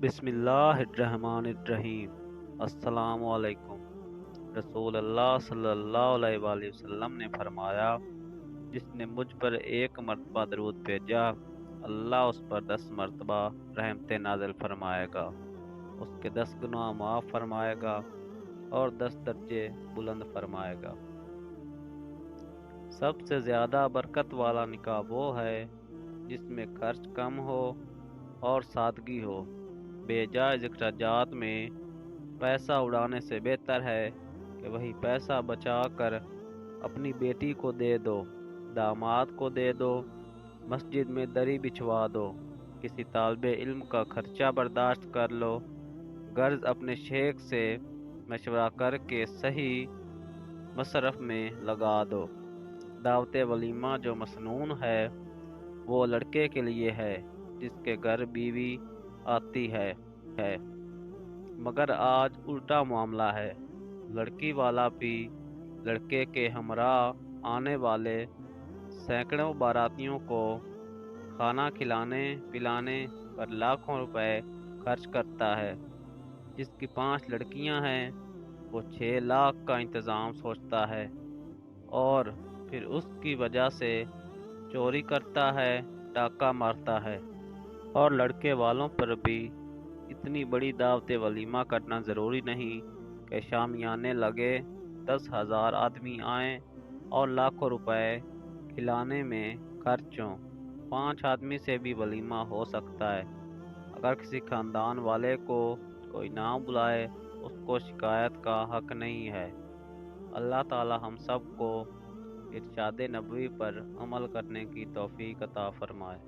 बिस्मिल्लाहिर्रहमानिर्रहीम। अस्सलामु अलैकुम। रसूल अल्लाह सल्लल्लाहु अलैहि वसल्लम ने फरमाया, जिसने मुझ पर एक मर्तबा दरूद भेजा, अल्लाह उस पर 10 मर्तबा रहमतें नाज़िल फरमाएगा, उसके 10 गुनाह माफ़ फरमाएगा और 10 दर्जे बुलंद फरमाएगा। सबसे ज़्यादा बरकत वाला निकाह वो है जिसमें खर्च कम हो और सादगी हो। बेजायज़ अखराजात में पैसा उड़ाने से बेहतर है कि वही पैसा बचा कर अपनी बेटी को दे दो, दामाद को दे दो, मस्जिद में दरी बिछवा दो, किसी तालिबे इल्म का खर्चा बर्दाश्त कर लो, गर्ज अपने शेख से मशवरा करके सही मसरफ में लगा दो। दावत वलीमा जो मसनून है वो लड़के के लिए है जिसके घर बीवी आती है। मगर आज उल्टा मामला है, लड़की वाला भी लड़के के हमरा आने वाले सैकड़ों बारातियों को खाना खिलाने पिलाने पर लाखों रुपए खर्च करता है। जिसकी 5 लड़कियां हैं वो 6 लाख का इंतज़ाम सोचता है और फिर उसकी वजह से चोरी करता है, डाका मारता है। और लड़के वालों पर भी इतनी बड़ी दावत वलीमा करना ज़रूरी नहीं कि शामियाने लगे, 10,000 आदमी आएं और लाखों रुपए खिलाने में खर्च हों। 5 आदमी से भी वलीमा हो सकता है। अगर किसी खानदान वाले को कोई ना बुलाए, उसको शिकायत का हक नहीं है। अल्लाह ताला हम सब को इरशाद नबवी पर अमल करने की तौफीक अता फरमाए।